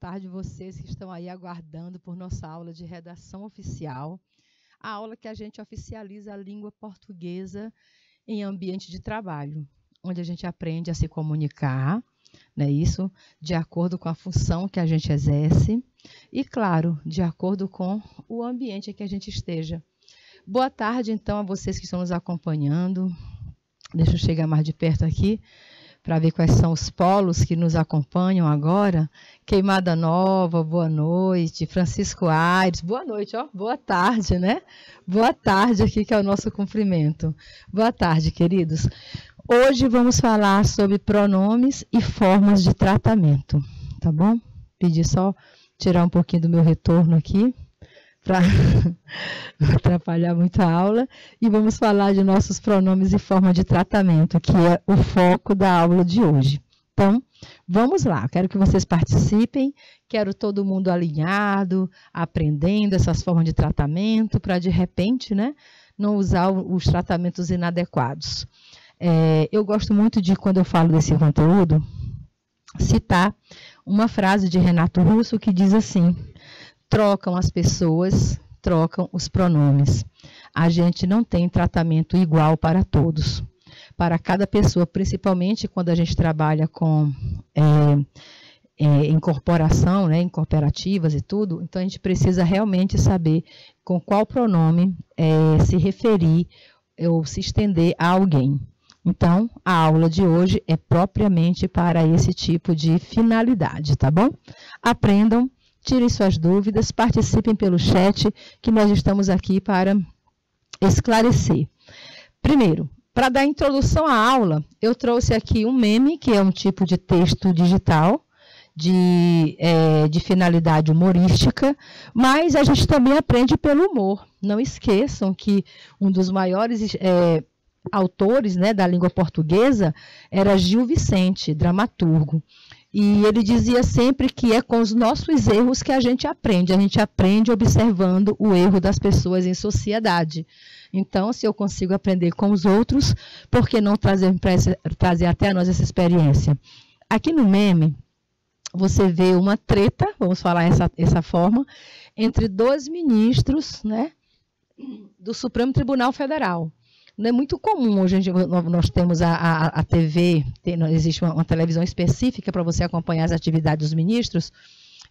tarde vocês que estão aí aguardando por nossa aula de redação oficial, a aula que a gente oficializa a língua portuguesa em ambiente de trabalho, onde a gente aprende a se comunicar, né, isso, de acordo com a função que a gente exerce e, claro, de acordo com o ambiente em que a gente esteja. Boa tarde, então, a vocês que estão nos acompanhando. Deixa eu chegar mais de perto aqui para ver quais são os polos que nos acompanham agora. Queimada Nova, boa noite. Francisco Aires, boa noite, ó, boa tarde, né? Boa tarde aqui, que é o nosso cumprimento. Boa tarde, queridos. Hoje vamos falar sobre pronomes e formas de tratamento, tá bom? Pedi só tirar um pouquinho do meu retorno aqui, para não atrapalhar muito a aula, e vamos falar de nossos pronomes e forma de tratamento, que é o foco da aula de hoje. Então, vamos lá, quero que vocês participem, quero todo mundo alinhado, aprendendo essas formas de tratamento, para de repente, né, não usar os tratamentos inadequados. Eu gosto muito de, quando eu falo desse conteúdo, citar uma frase de Renato Russo que diz assim: trocam as pessoas, trocam os pronomes. A gente não tem tratamento igual para todos. Para cada pessoa, principalmente quando a gente trabalha com incorporação, né, em cooperativas e tudo, então a gente precisa realmente saber com qual pronome se referir ou se estender a alguém. Então, a aula de hoje é propriamente para esse tipo de finalidade, tá bom? Aprendam, tirem suas dúvidas, participem pelo chat, que nós estamos aqui para esclarecer. Primeiro, para dar introdução à aula, eu trouxe aqui um meme, que é um tipo de texto digital, de finalidade humorística, mas a gente também aprende pelo humor. Não esqueçam que um dos maiores autores, né, da língua portuguesa era Gil Vicente, dramaturgo. E ele dizia sempre que é com os nossos erros que a gente aprende observando o erro das pessoas em sociedade. Então, se eu consigo aprender com os outros, por que não trazer até nós essa experiência? Aqui no meme, você vê uma treta, vamos falar essa forma, entre dois ministros, né, do Supremo Tribunal Federal. Não é muito comum, hoje nós temos a TV, existe uma televisão específica para você acompanhar as atividades dos ministros,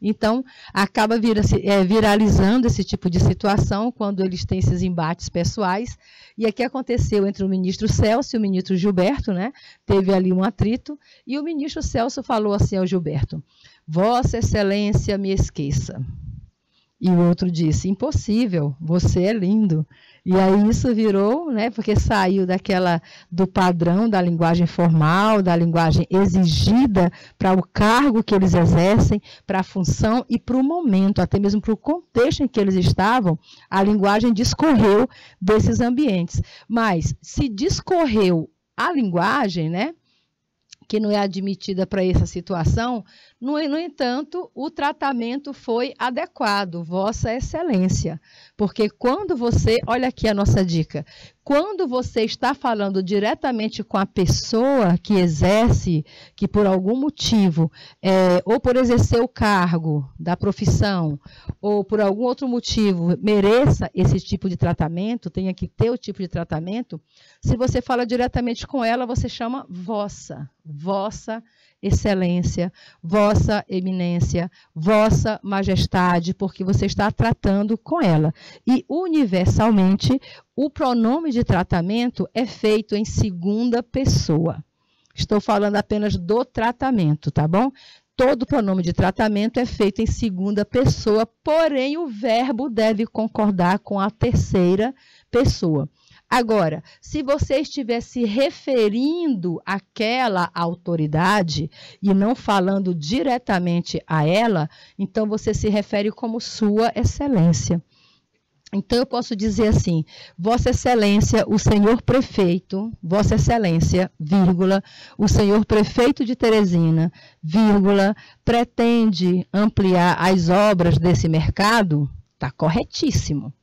então acaba viralizando esse tipo de situação quando eles têm esses embates pessoais, e aqui aconteceu entre o ministro Celso e o ministro Gilberto, né? Teve ali um atrito, e o ministro Celso falou assim ao Gilberto: Vossa Excelência me esqueça. E o outro disse: impossível, você é lindo. E aí isso virou, né, porque saiu do padrão da linguagem formal, da linguagem exigida para o cargo que eles exercem, para a função e para o momento, até mesmo para o contexto em que eles estavam, a linguagem discorreu desses ambientes. Mas se discorreu a linguagem, né, que não é admitida para essa situação, no entanto, o tratamento foi adequado, Vossa Excelência. Porque quando você, olha aqui a nossa dica, quando você está falando diretamente com a pessoa que exerce, que por algum motivo, ou por exercer o cargo da profissão, ou por algum outro motivo, mereça esse tipo de tratamento, tenha que ter o tipo de tratamento, se você fala diretamente com ela, você chama Vossa Excelência, Vossa Eminência, Vossa Majestade, porque você está tratando com ela. E, universalmente, o pronome de tratamento é feito em segunda pessoa. Estou falando apenas do tratamento, tá bom? Todo pronome de tratamento é feito em segunda pessoa, porém o verbo deve concordar com a terceira pessoa. Agora, se você estiver se referindo àquela autoridade e não falando diretamente a ela, então você se refere como Sua Excelência. Então eu posso dizer assim: Vossa Excelência, o senhor prefeito, Vossa Excelência, vírgula, o senhor prefeito de Teresina, vírgula, pretende ampliar as obras desse mercado? Está corretíssimo.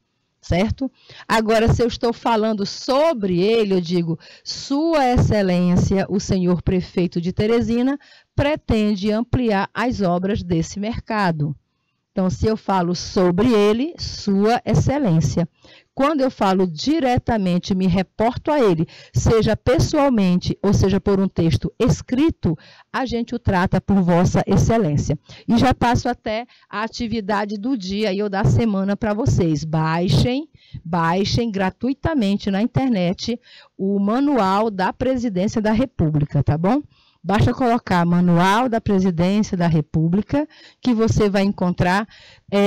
Certo? Agora, se eu estou falando sobre ele, eu digo: Sua Excelência, o senhor prefeito de Teresina, pretende ampliar as obras desse mercado. Então, se eu falo sobre ele, Sua Excelência. Quando eu falo diretamente, me reporto a ele, seja pessoalmente ou seja por um texto escrito, a gente o trata por Vossa Excelência. E já passo até a atividade do dia e ou da semana para vocês. Baixem gratuitamente na internet o Manual da Presidência da República, tá bom? Basta colocar Manual da Presidência da República, que você vai encontrar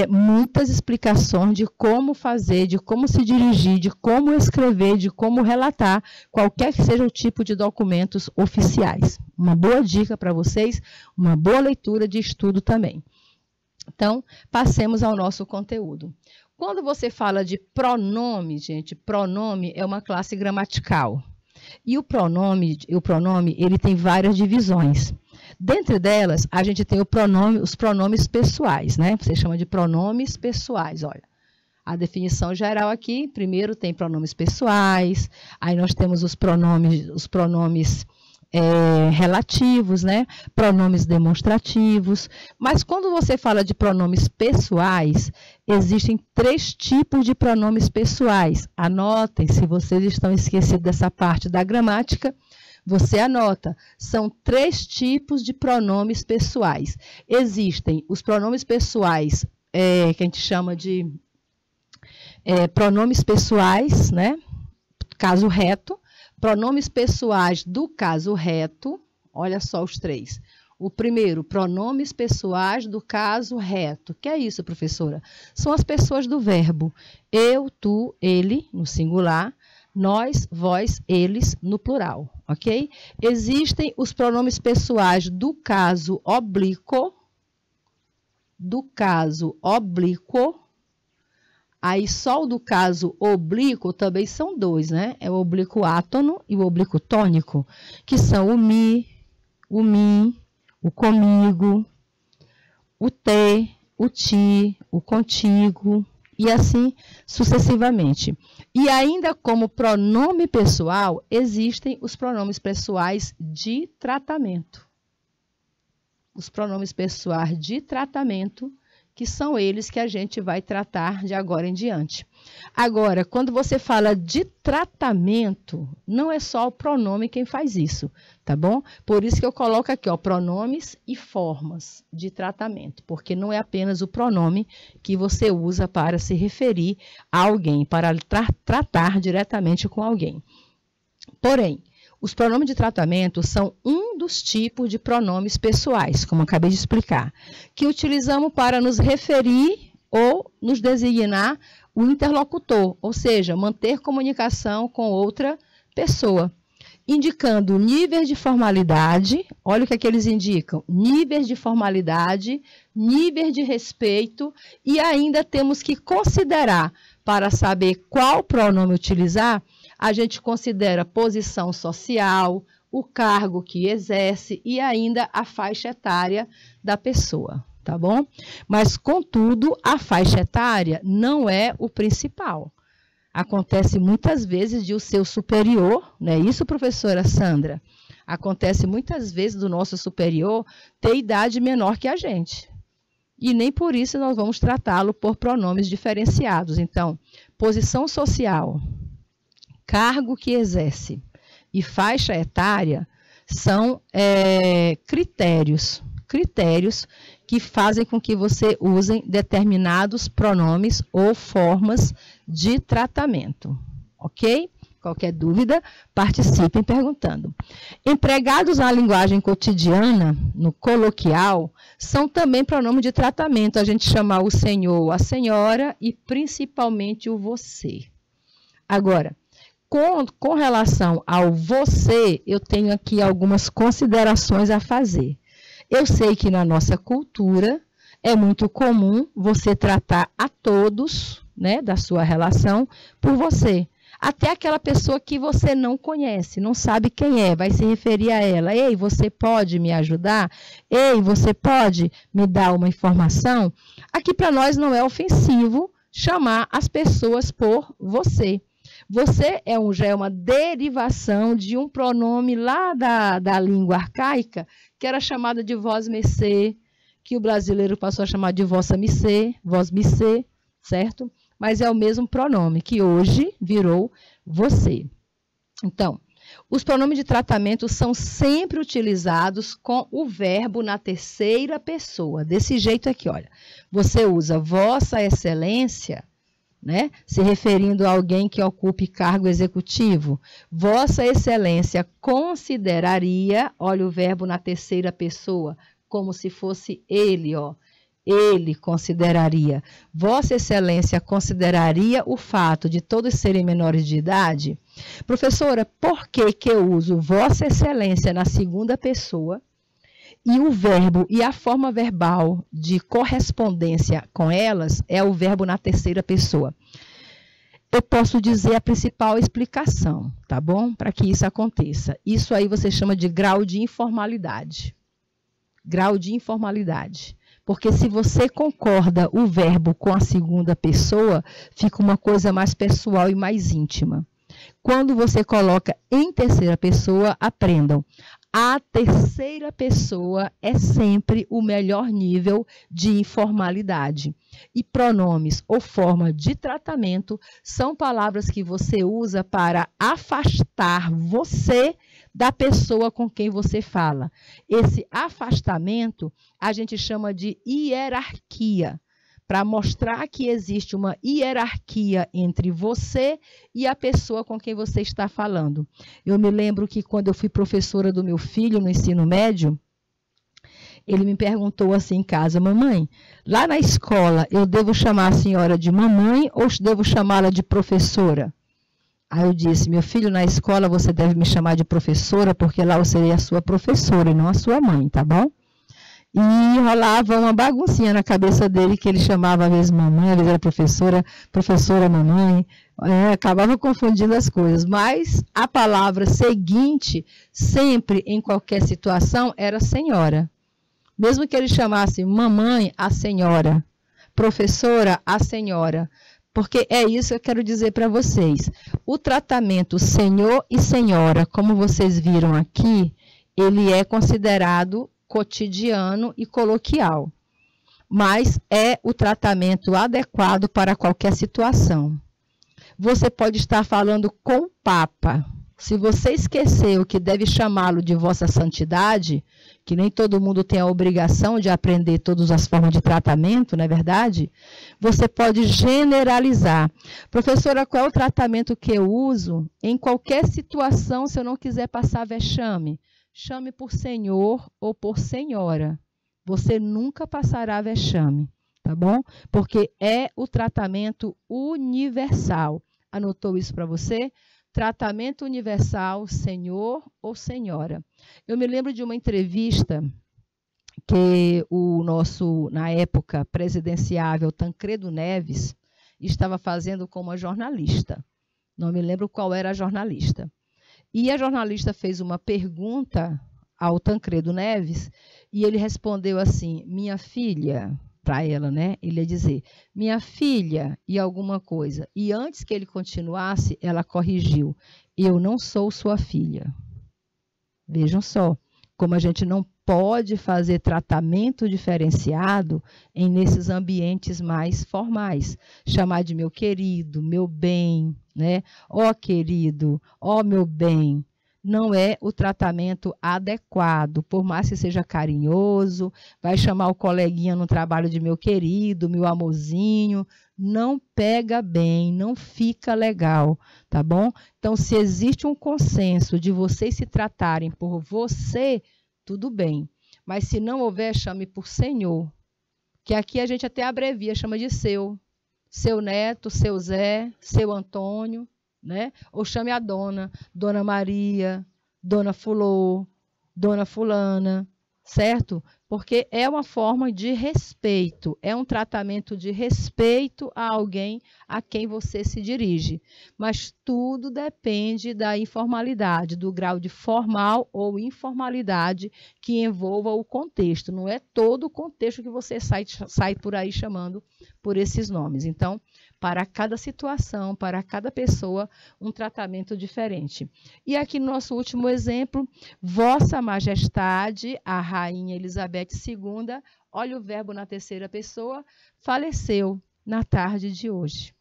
muitas explicações de como fazer, de como se dirigir, de como escrever, de como relatar, qualquer que seja o tipo de documentos oficiais. Uma boa dica para vocês, uma boa leitura de estudo também. Então, passemos ao nosso conteúdo. Quando você fala de pronome, gente, pronome é uma classe gramatical. E o pronome, ele tem várias divisões. Dentre delas, a gente tem os pronomes pessoais, né? Você chama de pronomes pessoais, olha. A definição geral aqui, primeiro tem pronomes pessoais, aí nós temos os pronomes relativos, né? Pronomes demonstrativos. Mas quando você fala de pronomes pessoais, existem 3 tipos de pronomes pessoais. Anotem, se vocês estão esquecidos dessa parte da gramática, você anota. São 3 tipos de pronomes pessoais. Existem os pronomes pessoais, que a gente chama de pronomes pessoais, né? Caso reto. Pronomes pessoais do caso reto, olha só os 3. O primeiro, pronomes pessoais do caso reto. Que é isso, professora? São as pessoas do verbo eu, tu, ele, no singular, nós, vós, eles, no plural, ok? Existem os pronomes pessoais do caso oblíquo, Aí, só o do caso oblíquo também são 2, né? É o oblíquo átono e o oblíquo tônico, que são o mi, o mim, o comigo, o te, o ti, o contigo, e assim sucessivamente. E ainda como pronome pessoal, existem os pronomes pessoais de tratamento. Os pronomes pessoais de tratamento, que são eles que a gente vai tratar de agora em diante. Agora, quando você fala de tratamento, não é só o pronome quem faz isso, tá bom? Por isso que eu coloco aqui, ó, pronomes e formas de tratamento, porque não é apenas o pronome que você usa para se referir a alguém, para tratar diretamente com alguém. Porém, os pronomes de tratamento são um dos tipos de pronomes pessoais, como eu acabei de explicar, que utilizamos para nos referir ou nos designar o interlocutor, ou seja, manter comunicação com outra pessoa, indicando níveis de formalidade, olha o que eles indicam, níveis de formalidade, níveis de respeito, e ainda temos que considerar, para saber qual pronome utilizar, a gente considera posição social, o cargo que exerce e ainda a faixa etária da pessoa, tá bom? Mas, contudo, a faixa etária não é o principal. Acontece muitas vezes de o seu superior, não é isso, professora Sandra? Acontece muitas vezes do nosso superior ter idade menor que a gente. E nem por isso nós vamos tratá-lo por pronomes diferenciados. Então, posição social, cargo que exerce e faixa etária são critérios que fazem com que você use determinados pronomes ou formas de tratamento, ok? Qualquer dúvida, participem perguntando. Empregados na linguagem cotidiana, no coloquial, são também pronomes de tratamento. A gente chama o senhor, a senhora e principalmente o você. Agora, com relação ao você, eu tenho aqui algumas considerações a fazer. Eu sei que na nossa cultura é muito comum você tratar a todos, né, da sua relação por você. Até aquela pessoa que você não conhece, não sabe quem é, vai se referir a ela. Ei, você pode me ajudar? Ei, você pode me dar uma informação? Aqui para nós não é ofensivo chamar as pessoas por você. Você já é uma derivação de um pronome lá da língua arcaica, que era chamada de vós mercê, que o brasileiro passou a chamar de vossa mercê, vós mercê, certo? Mas é o mesmo pronome, que hoje virou você. Então, os pronomes de tratamento são sempre utilizados com o verbo na terceira pessoa. Desse jeito aqui, olha. Você usa vossa excelência, né? Se referindo a alguém que ocupe cargo executivo. Vossa excelência consideraria, olha o verbo na terceira pessoa, como se fosse ele, ó. Ele consideraria. Vossa excelência consideraria o fato de todos serem menores de idade? Professora, por que eu uso vossa excelência na segunda pessoa e o verbo e a forma verbal de correspondência com elas é o verbo na terceira pessoa? Eu posso dizer a principal explicação, tá bom? Para que isso aconteça. Isso aí você chama de grau de informalidade. Grau de informalidade. Porque se você concorda o verbo com a segunda pessoa, fica uma coisa mais pessoal e mais íntima. Quando você coloca em terceira pessoa, aprendam. A terceira pessoa é sempre o melhor nível de informalidade. E pronomes ou forma de tratamento são palavras que você usa para afastar você da pessoa com quem você fala. Esse afastamento a gente chama de hierarquia, para mostrar que existe uma hierarquia entre você e a pessoa com quem você está falando. Eu me lembro que quando eu fui professora do meu filho no ensino médio, ele me perguntou assim em casa: mamãe, lá na escola eu devo chamar a senhora de mamãe ou devo chamá-la de professora? Aí eu disse: meu filho, na escola você deve me chamar de professora, porque lá eu serei a sua professora e não a sua mãe, tá bom? E rolava uma baguncinha na cabeça dele, que ele chamava às vezes mamãe, às vezes era professora, professora mamãe, acabava confundindo as coisas. Mas a palavra seguinte, sempre, em qualquer situação, era senhora. Mesmo que ele chamasse mamãe, a senhora, professora, a senhora. Porque é isso que eu quero dizer para vocês. O tratamento senhor e senhora, como vocês viram aqui, ele é considerado cotidiano e coloquial, mas é o tratamento adequado para qualquer situação. Você pode estar falando com o Papa. Se você esqueceu que deve chamá-lo de Vossa Santidade, que nem todo mundo tem a obrigação de aprender todas as formas de tratamento, não é verdade? Você pode generalizar. Professora, qual é o tratamento que eu uso em qualquer situação se eu não quiser passar vexame? Chame por senhor ou por senhora. Você nunca passará vexame, tá bom? Porque é o tratamento universal. Anotou isso para você? Tratamento universal, senhor ou senhora. Eu me lembro de uma entrevista que o nosso, na época, presidenciável Tancredo Neves estava fazendo com uma jornalista. Não me lembro qual era a jornalista. E a jornalista fez uma pergunta ao Tancredo Neves e ele respondeu assim: minha filha, para ela, né? Ele ia dizer, minha filha e alguma coisa. E antes que ele continuasse, ela corrigiu: eu não sou sua filha. Vejam só, como a gente não pode fazer tratamento diferenciado nesses ambientes mais formais. Chamar de meu querido, meu bem, né? Ó querido, ó meu bem. Não é o tratamento adequado, por mais que seja carinhoso, vai chamar o coleguinha no trabalho de meu querido, meu amorzinho, não pega bem, não fica legal, tá bom? Então, se existe um consenso de vocês se tratarem por você, tudo bem, mas se não houver, chame por senhor, que aqui a gente até abrevia, chama de seu Neto, seu Zé, seu Antônio, né? Ou chame a dona Maria, dona Fulô, dona Fulana, certo? Porque é uma forma de respeito, é um tratamento de respeito a alguém a quem você se dirige. Mas tudo depende da informalidade, do grau de formal ou informalidade que envolva o contexto. Não é todo o contexto que você sai por aí chamando por esses nomes. Então, para cada situação, para cada pessoa, um tratamento diferente. E aqui no nosso último exemplo, Vossa Majestade, a Rainha Elizabeth II, olha o verbo na terceira pessoa, faleceu na tarde de hoje,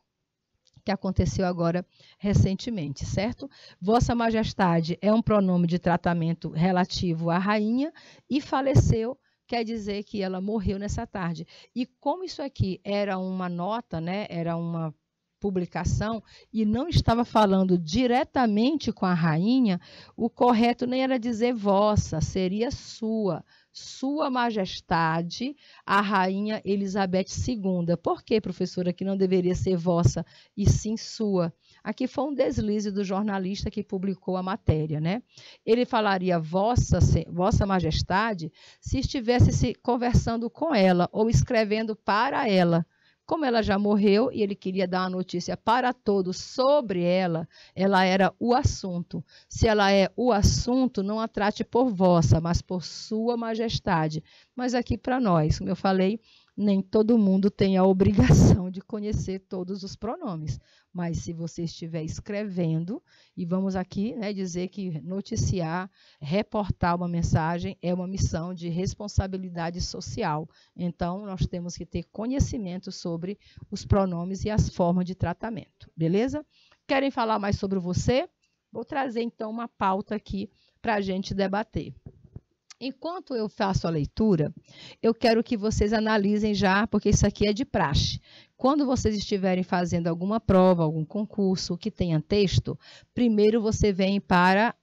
que aconteceu agora recentemente, certo? Vossa Majestade é um pronome de tratamento relativo à rainha e faleceu quer dizer que ela morreu nessa tarde. E como isso aqui era uma nota, né, era uma publicação e não estava falando diretamente com a rainha, o correto nem era dizer vossa, seria sua. Sua Majestade, a Rainha Elizabeth II. Por que, professora, que não deveria ser vossa e sim sua? Aqui foi um deslize do jornalista que publicou a matéria, né? Ele falaria vossa Majestade se estivesse se conversando com ela ou escrevendo para ela. Como ela já morreu e ele queria dar uma notícia para todos sobre ela, ela era o assunto. Se ela é o assunto, não a trate por vossa, mas por sua majestade. Mas aqui para nós, como eu falei, nem todo mundo tem a obrigação de conhecer todos os pronomes. Mas se você estiver escrevendo, e vamos aqui, né, dizer que noticiar, reportar uma mensagem é uma missão de responsabilidade social. Então, nós temos que ter conhecimento sobre os pronomes e as formas de tratamento. Beleza? Querem falar mais sobre você? Vou trazer, então, uma pauta aqui para a gente debater. Enquanto eu faço a leitura, eu quero que vocês analisem já, porque isso aqui é de praxe. Quando vocês estiverem fazendo alguma prova, algum concurso que tenha texto, primeiro você vem para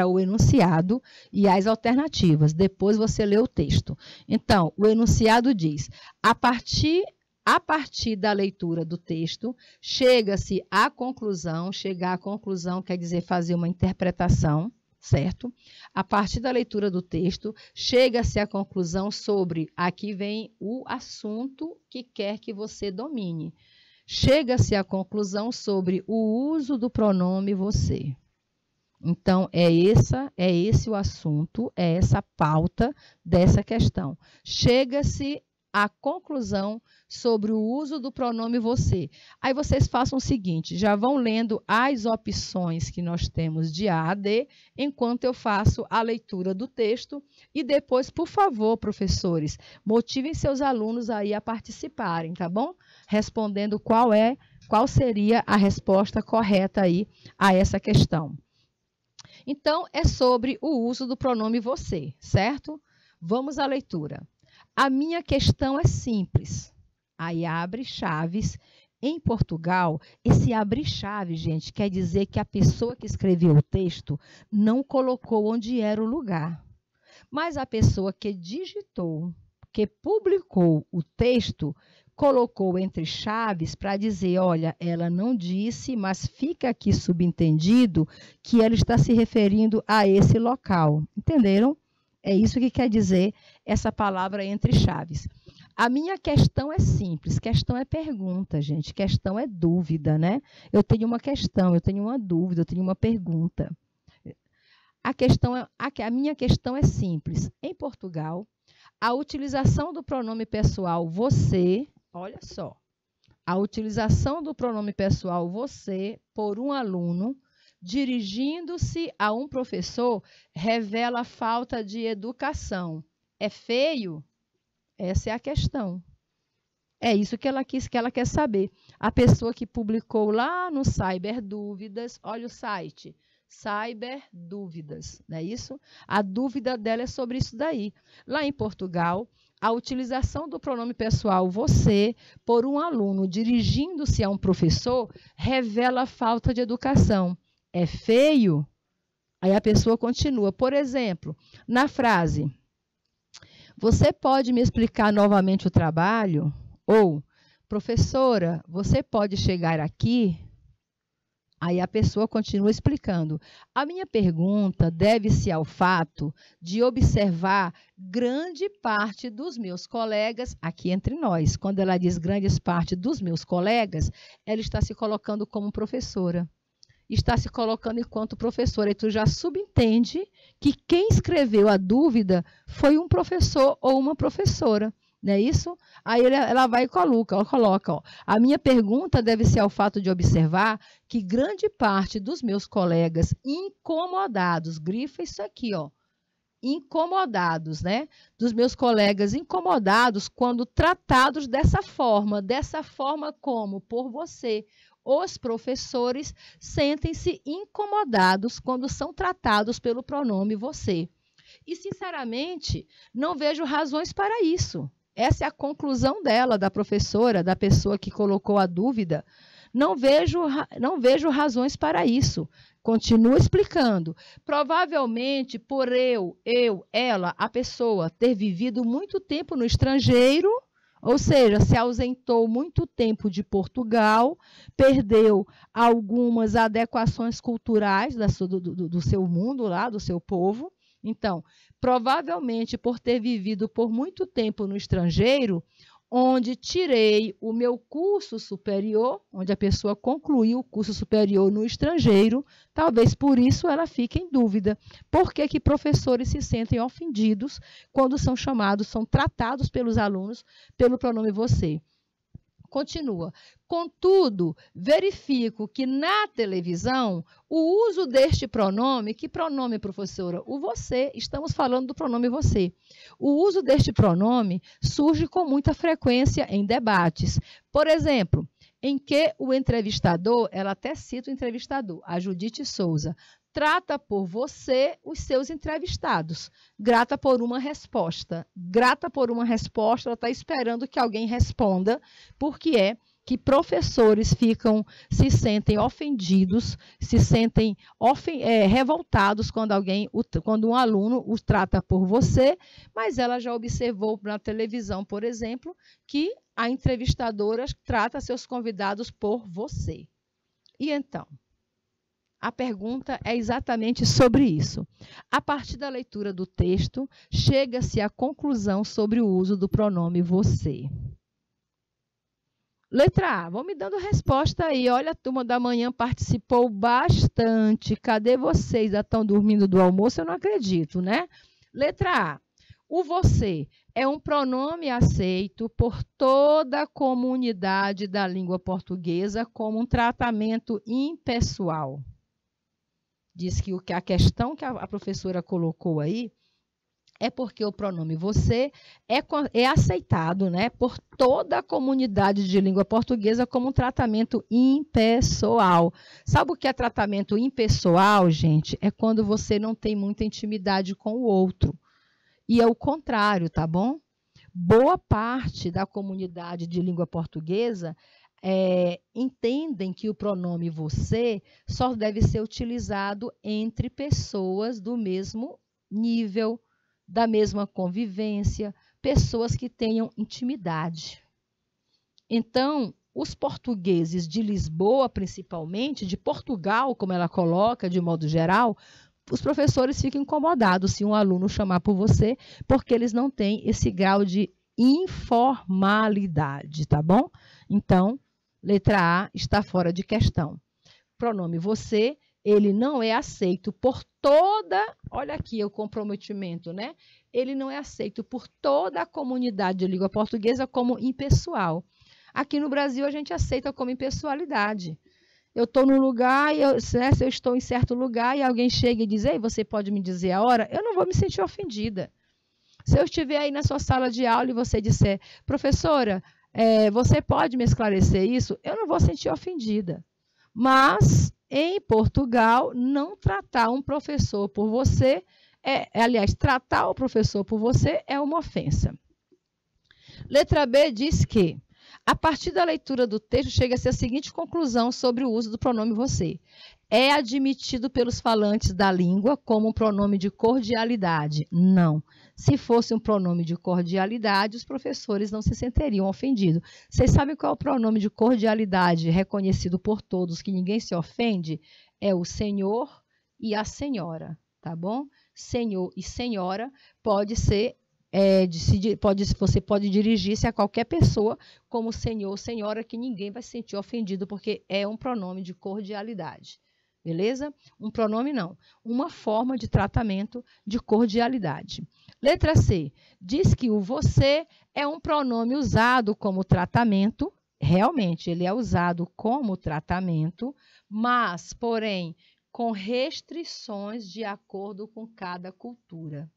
o enunciado e as alternativas. Depois você lê o texto. Então, o enunciado diz, a partir da leitura do texto, chega-se à conclusão. Chegar à conclusão quer dizer fazer uma interpretação, certo? A partir da leitura do texto, chega-se à conclusão sobre, aqui vem o assunto que quer que você domine. Chega-se à conclusão sobre o uso do pronome você. Então, é esse o assunto, é essa a pauta dessa questão. Chega-se à conclusão sobre o uso do pronome você. Aí vocês façam o seguinte, já vão lendo as opções que nós temos de A a D, enquanto eu faço a leitura do texto, e depois, por favor, professores, motivem seus alunos aí a participarem, tá bom? Respondendo qual seria a resposta correta aí a essa questão. Então, é sobre o uso do pronome você, certo? Vamos à leitura. A minha questão é simples. Aí abre chaves. Em Portugal, esse abre chave, gente, quer dizer que a pessoa que escreveu o texto não colocou onde era o lugar. Mas a pessoa que digitou, que publicou o texto, colocou entre chaves para dizer, olha, ela não disse, mas fica aqui subentendido que ela está se referindo a esse local. Entenderam? É isso que quer dizer essa palavra entre chaves. A minha questão é simples. Questão é pergunta, gente. Questão é dúvida, né? Eu tenho uma questão, eu tenho uma dúvida, eu tenho uma pergunta. A minha questão é simples. Em Portugal, a utilização do pronome pessoal você, olha só, a utilização do pronome pessoal você por um aluno dirigindo-se a um professor revela falta de educação. É feio? Essa é a questão. É isso que ela quer saber. A pessoa que publicou lá no Cyber Dúvidas, olha o site, Cyber Dúvidas, não é isso? A dúvida dela é sobre isso daí. Lá em Portugal, a utilização do pronome pessoal você por um aluno dirigindo-se a um professor revela falta de educação. É feio? Aí a pessoa continua. Por exemplo, na frase, você pode me explicar novamente o trabalho? Ou, professora, você pode chegar aqui? Aí a pessoa continua explicando. A minha pergunta deve-se ao fato de observar grande parte dos meus colegas, aqui entre nós. Quando ela diz grande parte dos meus colegas, ela está se colocando como professora. Está se colocando enquanto professora, e tu já subentende que quem escreveu a dúvida foi um professor ou uma professora. Não é isso? Aí ela vai e coloca, ó, a minha pergunta deve ser ao fato de observar que grande parte dos meus colegas incomodados, grifa isso aqui, ó, incomodados, né? Dos meus colegas incomodados quando tratados dessa forma como por você. Os professores sentem-se incomodados quando são tratados pelo pronome você. E, sinceramente, não vejo razões para isso. Essa é a conclusão dela, da professora, da pessoa que colocou a dúvida. Não vejo razões para isso. Continua explicando. Provavelmente, por ela, a pessoa, ter vivido muito tempo no estrangeiro, ou seja, se ausentou muito tempo de Portugal, perdeu algumas adequações culturais do seu mundo lá, do seu povo. Então, provavelmente por ter vivido por muito tempo no estrangeiro, onde tirei o meu curso superior, onde a pessoa concluiu o curso superior no estrangeiro, talvez por isso ela fique em dúvida. Por que professores se sentem ofendidos quando são tratados pelos alunos pelo pronome você? Continua. Contudo, verifico que na televisão, o uso deste pronome, que pronome, professora? O você, estamos falando do pronome você. O uso deste pronome surge com muita frequência em debates. Por exemplo, em que o entrevistador, ela até cita o entrevistador, a Judite Souza, trata por você os seus entrevistados. Grata por uma resposta. Grata por uma resposta, ela está esperando que alguém responda, porque é que professores se sentem ofendidos, se sentem revoltados quando um aluno os trata por você, mas ela já observou na televisão, por exemplo, que a entrevistadora trata seus convidados por você. E então? A pergunta é exatamente sobre isso. A partir da leitura do texto, chega-se à conclusão sobre o uso do pronome você. Letra A, vão me dando resposta aí. Olha, a turma da manhã participou bastante. Cadê vocês? Já estão dormindo do almoço? Eu não acredito, né? Letra A, o você é um pronome aceito por toda a comunidade da língua portuguesa como um tratamento impessoal. Diz que a questão que a professora colocou aí é porque o pronome você é aceitado, né, por toda a comunidade de língua portuguesa como um tratamento impessoal. Sabe o que é tratamento impessoal, gente? É quando você não tem muita intimidade com o outro. E é o contrário, tá bom? Boa parte da comunidade de língua portuguesa entendem que o pronome você só deve ser utilizado entre pessoas do mesmo nível, da mesma convivência, pessoas que tenham intimidade. Então, os portugueses de Lisboa, principalmente, de Portugal, como ela coloca, de modo geral, os professores ficam incomodados se um aluno chamar por você, porque eles não têm esse grau de informalidade, tá bom? Então, letra A está fora de questão. Pronome você, ele não é aceito por toda, olha aqui o comprometimento, né? Ele não é aceito por toda a comunidade de língua portuguesa como impessoal. Aqui no Brasil a gente aceita como impessoalidade. Eu estou num lugar, se eu estou em certo lugar e alguém chega e diz, ei, você pode me dizer a hora? Eu não vou me sentir ofendida. Se eu estiver aí na sua sala de aula e você disser, professora, você pode me esclarecer isso? Eu não vou sentir ofendida. Mas, em Portugal, não tratar um professor por você, aliás, tratar o professor por você é uma ofensa. Letra B diz que, a partir da leitura do texto, chega-se à seguinte conclusão sobre o uso do pronome você. É admitido pelos falantes da língua como um pronome de cordialidade? Não. Se fosse um pronome de cordialidade, os professores não se sentiriam ofendidos. Vocês sabem qual é o pronome de cordialidade reconhecido por todos, que ninguém se ofende? É o senhor e a senhora, tá bom? Senhor e senhora pode ser, você pode dirigir-se a qualquer pessoa como senhor ou senhora, que ninguém vai se sentir ofendido, porque é um pronome de cordialidade. beleza? Um pronome não, uma forma de tratamento de cordialidade. Letra C, diz que o você é um pronome usado como tratamento, realmente ele é usado como tratamento, mas, porém, com restrições de acordo com cada cultura.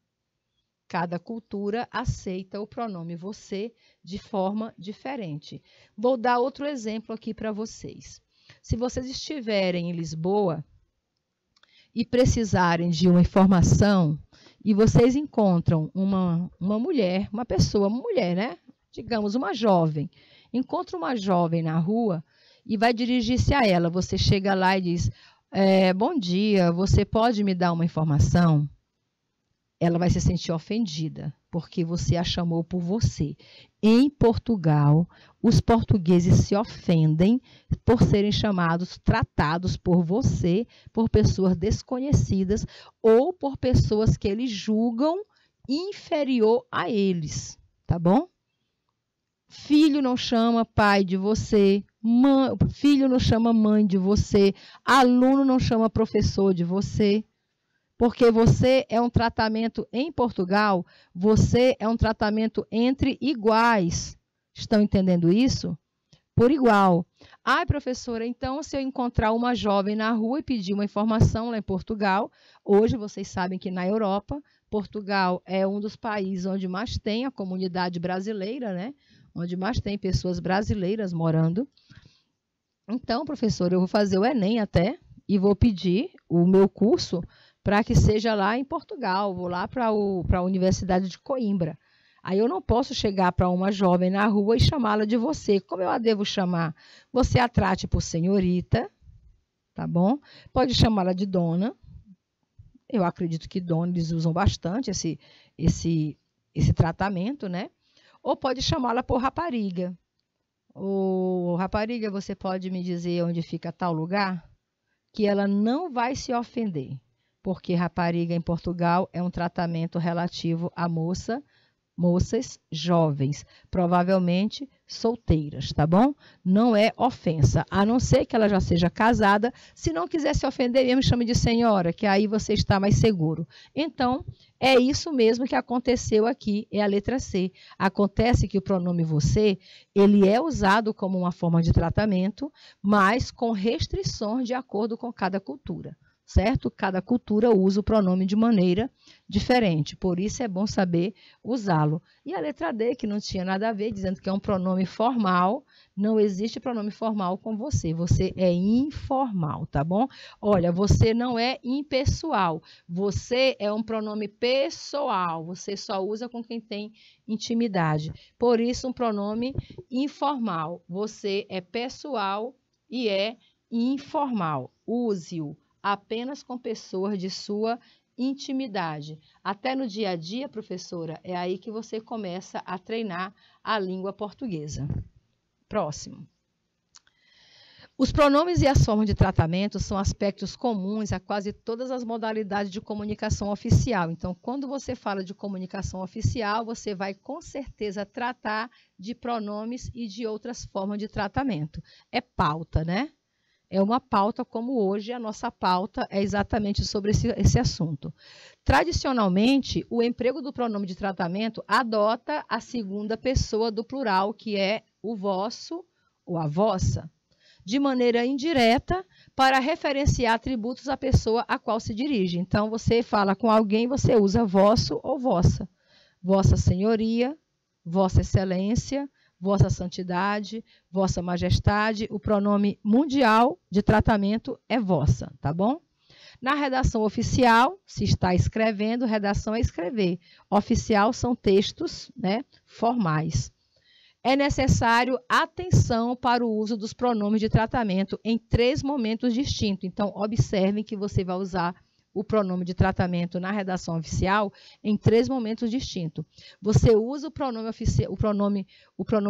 Cada cultura aceita o pronome você de forma diferente. Vou dar outro exemplo aqui para vocês. Se vocês estiverem em Lisboa e precisarem de uma informação e vocês encontram uma mulher, uma pessoa, uma mulher, né? Digamos, uma jovem. Encontra uma jovem na rua e vai dirigir-se a ela. Você chega lá e diz, bom dia, você pode me dar uma informação? Ela vai se sentir ofendida, porque você a chamou por você. Em Portugal, os portugueses se ofendem por serem tratados por você, por pessoas desconhecidas ou por pessoas que eles julgam inferior a eles, tá bom? Filho não chama pai de você, filho não chama mãe de você, aluno não chama professor de você. Porque você é um tratamento em Portugal, você é um tratamento entre iguais. Estão entendendo isso? Por igual. Ai, professora, então se eu encontrar uma jovem na rua e pedir uma informação lá em Portugal, hoje vocês sabem que na Europa, Portugal é um dos países onde mais tem a comunidade brasileira, né? Onde mais tem pessoas brasileiras morando. Então, professora, eu vou fazer o Enem até e vou pedir o meu curso para que seja lá em Portugal, vou lá para a Universidade de Coimbra. Aí eu não posso chegar para uma jovem na rua e chamá-la de você. Como eu a devo chamar? Você a trate por senhorita, tá bom? Pode chamá-la de dona. Eu acredito que dona eles usam bastante esse tratamento, né? Ou pode chamá-la por rapariga. Ô, rapariga, você pode me dizer onde fica tal lugar? Que ela não vai se ofender. Porque rapariga em Portugal é um tratamento relativo a moças jovens, provavelmente solteiras, tá bom? Não é ofensa, a não ser que ela já seja casada. Se não quiser se ofender mesmo, chame de senhora, que aí você está mais seguro. Então, é isso mesmo que aconteceu aqui, é a letra C. Acontece que o pronome você, ele é usado como uma forma de tratamento, mas com restrições de acordo com cada cultura. Certo? Cada cultura usa o pronome de maneira diferente, por isso é bom saber usá-lo. E a letra D, que não tinha nada a ver, dizendo que é um pronome formal, não existe pronome formal com você, você é informal, tá bom? Olha, você não é impessoal, você é um pronome pessoal, você só usa com quem tem intimidade, por isso um pronome informal, você é pessoal e é informal, use-o apenas com pessoas de sua intimidade. Até no dia a dia, professora, é aí que você começa a treinar a língua portuguesa. Próximo. Os pronomes e as formas de tratamento são aspectos comuns a quase todas as modalidades de comunicação oficial. Então, quando você fala de comunicação oficial, você vai com certeza tratar de pronomes e de outras formas de tratamento. É pauta, né? É uma pauta como hoje, a nossa pauta é exatamente sobre esse assunto. Tradicionalmente, o emprego do pronome de tratamento adota a segunda pessoa do plural, que é o vosso ou a vossa, de maneira indireta para referenciar atributos à pessoa a qual se dirige. Então, você fala com alguém, você usa vosso ou vossa. Vossa senhoria, vossa excelência, Vossa Santidade, Vossa Majestade, o pronome mundial de tratamento é vossa, tá bom? Na redação oficial, se está escrevendo, redação é escrever. Oficial são textos, né, formais. É necessário atenção para o uso dos pronomes de tratamento em 3 momentos distintos. Então, observem que você vai usar o pronome de tratamento na redação oficial em 3 momentos distintos. Você usa o pronome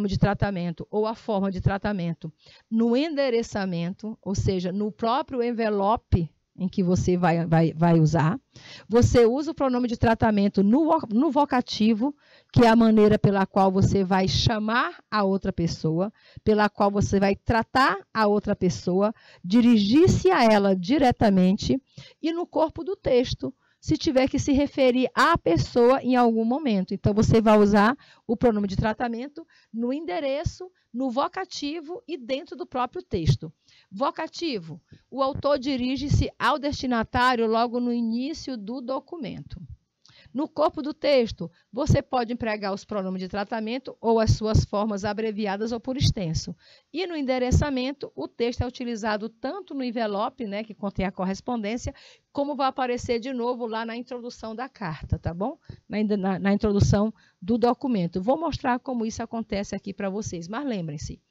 de tratamento ou a forma de tratamento no endereçamento, ou seja, no próprio envelope em que você vai usar. Você usa o pronome de tratamento no vocativo, que é a maneira pela qual você vai chamar a outra pessoa, pela qual você vai tratar a outra pessoa, dirigir-se a ela diretamente, e no corpo do texto, se tiver que se referir à pessoa em algum momento. Então, você vai usar o pronome de tratamento no endereço, no vocativo e dentro do próprio texto. Vocativo, o autor dirige-se ao destinatário logo no início do documento. No corpo do texto, você pode empregar os pronomes de tratamento ou as suas formas abreviadas ou por extenso. E no endereçamento, o texto é utilizado tanto no envelope, né, que contém a correspondência, como vai aparecer de novo lá na introdução da carta, tá bom? Na introdução do documento. Vou mostrar como isso acontece aqui para vocês, mas lembrem-se,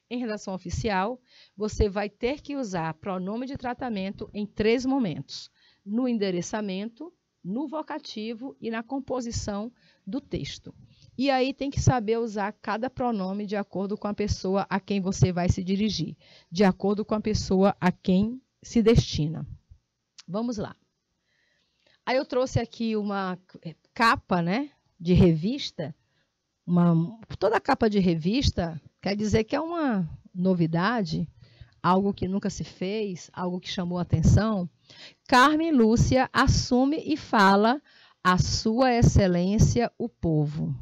em redação oficial, você vai ter que usar pronome de tratamento em 3 momentos: no endereçamento, no vocativo e na composição do texto. E aí tem que saber usar cada pronome de acordo com a pessoa a quem você vai se dirigir, de acordo com a pessoa a quem se destina. Vamos lá. Aí eu trouxe aqui uma capa, né, de revista. Toda capa de revista quer dizer que é uma novidade, algo que nunca se fez, algo que chamou a atenção. Carmen Lúcia assume e fala a sua excelência o povo.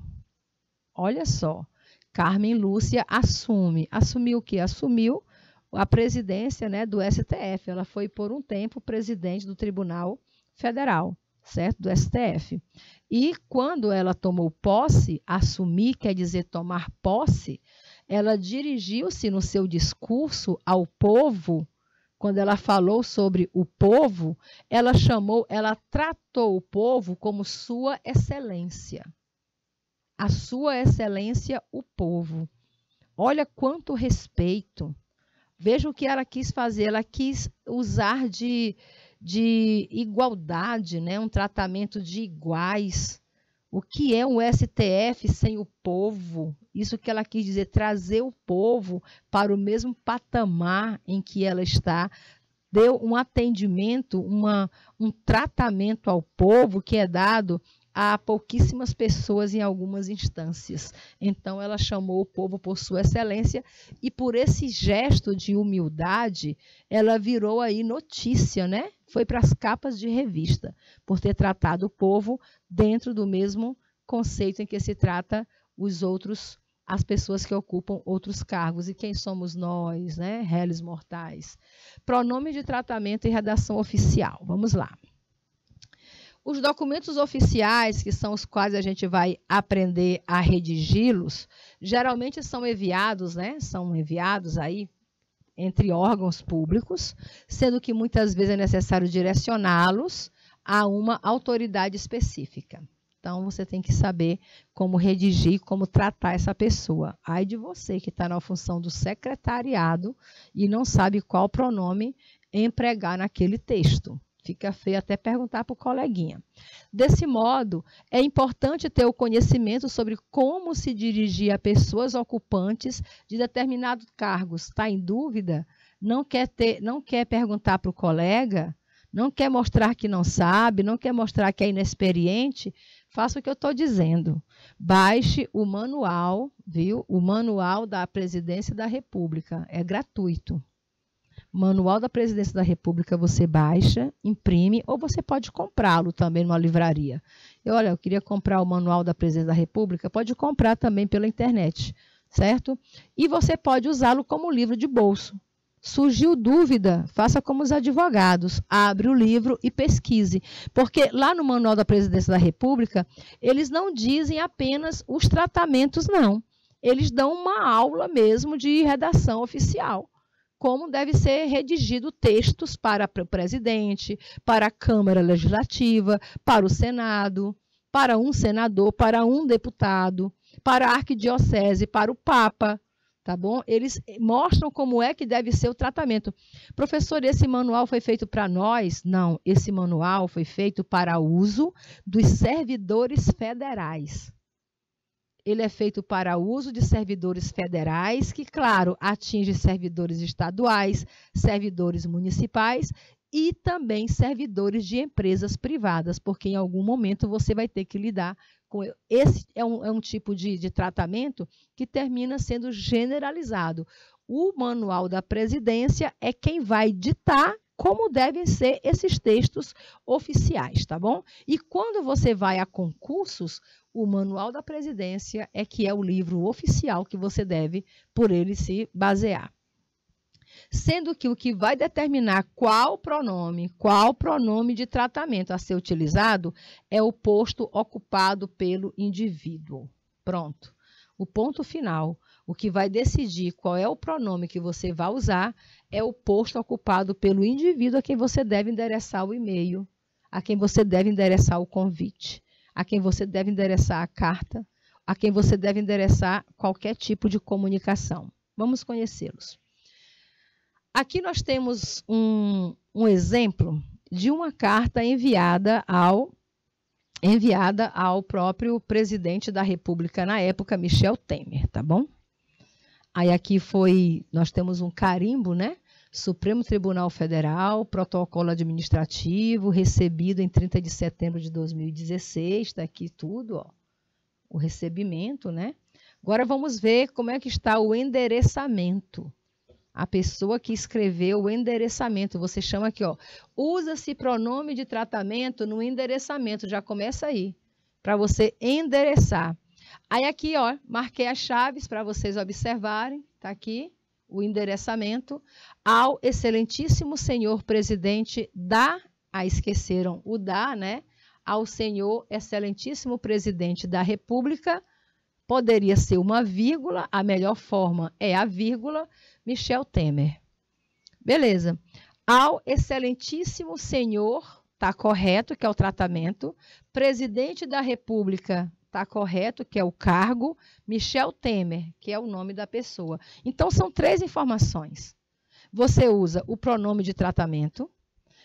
Olha só, Carmen Lúcia assume. Assumiu o quê? Assumiu a presidência, né, do STF. Ela foi por um tempo presidente do Tribunal Federal, certo? Do STF. E quando ela tomou posse, assumir quer dizer tomar posse, ela dirigiu-se no seu discurso ao povo. Quando ela falou sobre o povo, ela tratou o povo como sua excelência. A sua excelência, o povo. Olha quanto respeito. Veja o que ela quis fazer. Ela quis usar de igualdade, né? Um tratamento de iguais. O que é um STF sem o povo? Isso que ela quis dizer, trazer o povo para o mesmo patamar em que ela está. Deu um atendimento, um tratamento ao povo que é dado a pouquíssimas pessoas em algumas instâncias. Então, ela chamou o povo por sua excelência e por esse gesto de humildade, ela virou aí notícia, né? Foi para as capas de revista, por ter tratado o povo dentro do mesmo conceito em que se trata as pessoas que ocupam outros cargos. E quem somos nós, né? Réis mortais. Pronome de tratamento e redação oficial. Vamos lá. Os documentos oficiais, que são os quais a gente vai aprender a redigi-los, geralmente são enviados, né? São enviados aí entre órgãos públicos, sendo que muitas vezes é necessário direcioná-los a uma autoridade específica. Então, você tem que saber como redigir, como tratar essa pessoa. Ai de você que está na função do secretariado e não sabe qual pronome empregar naquele texto. Fica feio até perguntar para o coleguinha. Desse modo, é importante ter o conhecimento sobre como se dirigir a pessoas ocupantes de determinados cargos. Está em dúvida? Não quer perguntar para o colega? Não quer mostrar que não sabe? Não quer mostrar que é inexperiente? Faça o que eu estou dizendo. Baixe o manual, viu? O manual da Presidência da República. É gratuito. Manual da Presidência da República você baixa, imprime, ou você pode comprá-lo também numa livraria. Eu queria comprar o Manual da Presidência da República, pode comprar também pela internet, certo? E você pode usá-lo como livro de bolso. Surgiu dúvida, faça como os advogados, abre o livro e pesquise. Porque lá no Manual da Presidência da República, eles não dizem apenas os tratamentos, não. Eles dão uma aula mesmo de redação oficial. Como deve ser redigido textos para o presidente, para a Câmara Legislativa, para o Senado, para um senador, para um deputado, para a arquidiocese, para o Papa, tá bom? Eles mostram como é que deve ser o tratamento. Professor, esse manual foi feito para nós? Não, esse manual foi feito para uso dos servidores federais. Ele é feito para uso de servidores federais, que, claro, atinge servidores estaduais, servidores municipais e também servidores de empresas privadas, porque em algum momento você vai ter que lidar com esse. É um tipo de tratamento que termina sendo generalizado. O manual da presidência é quem vai ditar como devem ser esses textos oficiais, tá bom? E quando você vai a concursos, o manual da presidência é que é o livro oficial que você deve, por ele, se basear. Sendo que o que vai determinar qual pronome de tratamento a ser utilizado é o posto ocupado pelo indivíduo. Pronto. O ponto final, o que vai decidir qual é o pronome que você vai usar é o posto ocupado pelo indivíduo a quem você deve endereçar o e-mail, a quem você deve endereçar o convite, a quem você deve endereçar a carta, a quem você deve endereçar qualquer tipo de comunicação. Vamos conhecê-los. Aqui nós temos um exemplo de uma carta enviada ao próprio presidente da República na época, Michel Temer, tá bom? Aí aqui nós temos um carimbo, né? Supremo Tribunal Federal, protocolo administrativo, recebido em 30 de setembro de 2016, está aqui tudo, ó, o recebimento, né? Agora vamos ver como é que está o endereçamento. A pessoa que escreveu o endereçamento, você chama aqui, ó, usa-se pronome de tratamento no endereçamento, já começa aí, para você endereçar. Aí aqui, ó, marquei as chaves para vocês observarem, tá aqui o endereçamento ao excelentíssimo senhor presidente da, esqueceram o da, né? Ao senhor excelentíssimo presidente da República, poderia ser uma vírgula, a melhor forma é a vírgula, Michel Temer. Beleza. Ao excelentíssimo senhor, tá correto, que é o tratamento, presidente da República, tá correto, que é o cargo, Michel Temer, que é o nome da pessoa. Então, são 3 informações. Você usa o pronome de tratamento,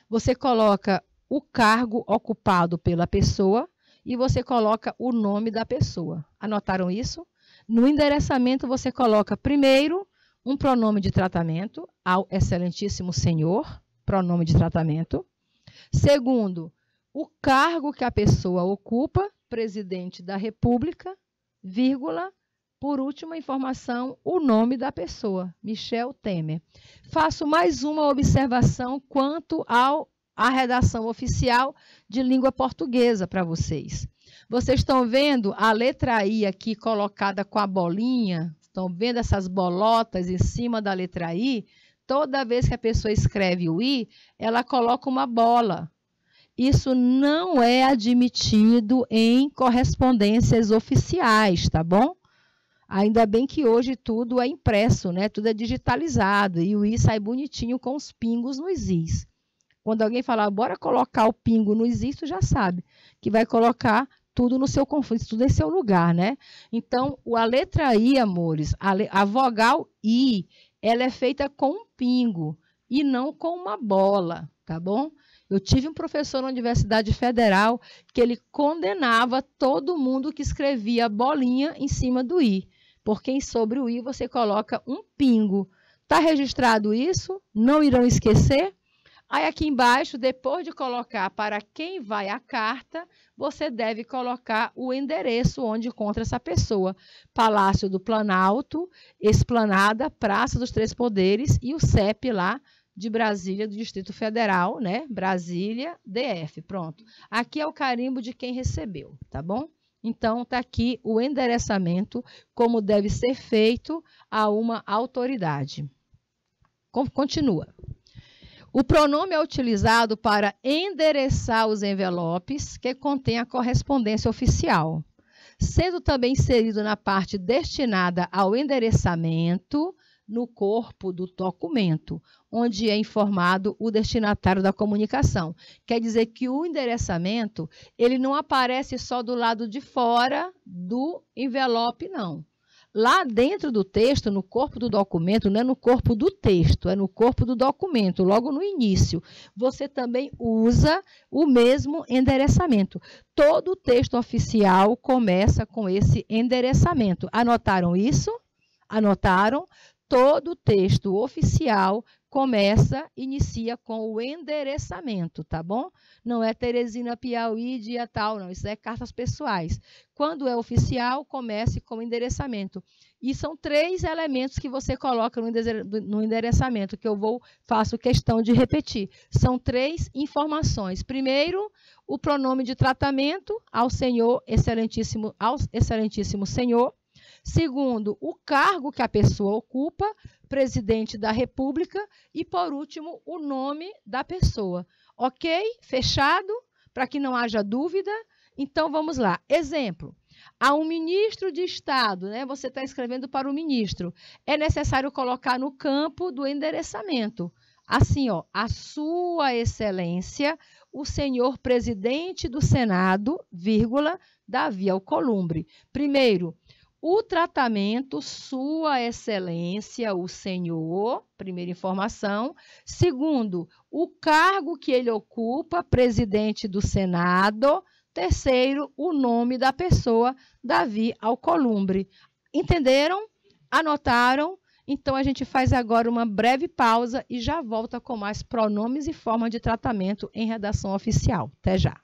você coloca o cargo ocupado pela pessoa e você coloca o nome da pessoa. Anotaram isso? No endereçamento, você coloca primeiro um pronome de tratamento, ao excelentíssimo senhor, pronome de tratamento. Segundo, o cargo que a pessoa ocupa, presidente da República, vírgula, por última informação, o nome da pessoa, Michel Temer. Faço mais uma observação quanto à redação oficial de língua portuguesa para vocês. Vocês estão vendo a letra I aqui colocada com a bolinha? Estão vendo essas bolotas em cima da letra I? Toda vez que a pessoa escreve o I, ela coloca uma bola. Isso não é admitido em correspondências oficiais, tá bom? Ainda bem que hoje tudo é impresso, né? Tudo é digitalizado e o I sai bonitinho com os pingos nos Is. Quando alguém falar, bora colocar o pingo nos Is, tu já sabe que vai colocar tudo no seu conforto, tudo em seu lugar, né? Então, a letra I, amores, a vogal I, ela é feita com um pingo e não com uma bola, tá bom? Eu tive um professor na Universidade Federal que ele condenava todo mundo que escrevia bolinha em cima do I, porque sobre o I você coloca um pingo. Tá registrado isso? Não irão esquecer? Aí aqui embaixo, depois de colocar para quem vai a carta, você deve colocar o endereço onde encontra essa pessoa. Palácio do Planalto, Esplanada, Praça dos Três Poderes e o CEP lá de Brasília, do Distrito Federal, né? Brasília, DF, pronto. Aqui é o carimbo de quem recebeu, tá bom? Então, está aqui o endereçamento, como deve ser feito a uma autoridade. Continua. O pronome é utilizado para endereçar os envelopes que contêm a correspondência oficial, sendo também inserido na parte destinada ao endereçamento no corpo do documento, onde é informado o destinatário da comunicação. Quer dizer que o endereçamento, ele não aparece só do lado de fora do envelope, não. Lá dentro do texto, no corpo do documento, não é no corpo do texto, é no corpo do documento, logo no início. Você também usa o mesmo endereçamento. Todo o texto oficial começa com esse endereçamento. Anotaram isso? Anotaram? todo texto oficial inicia com o endereçamento, tá bom? Não é Teresina, Piauí, dia tal, não. Isso é cartas pessoais. Quando é oficial, comece com o endereçamento. E são 3 elementos que você coloca no endereçamento, que faço questão de repetir. São 3 informações. Primeiro, o pronome de tratamento ao senhor, ao excelentíssimo senhor. Segundo, o cargo que a pessoa ocupa, presidente da República. E, por último, o nome da pessoa. Ok? Fechado? Para que não haja dúvida. Então, vamos lá. Exemplo. A um ministro de Estado, né? Você está escrevendo para o ministro. É necessário colocar no campo do endereçamento. Assim, ó, a Sua Excelência, o senhor presidente do Senado, vírgula, Davi Alcolumbre. Primeiro, o tratamento, Sua Excelência, o senhor, primeira informação. Segundo, o cargo que ele ocupa, presidente do Senado. Terceiro, o nome da pessoa, Davi Alcolumbre. Entenderam? Anotaram? Então, a gente faz agora uma breve pausa e já volta com mais pronomes e forma de tratamento em redação oficial. Até já!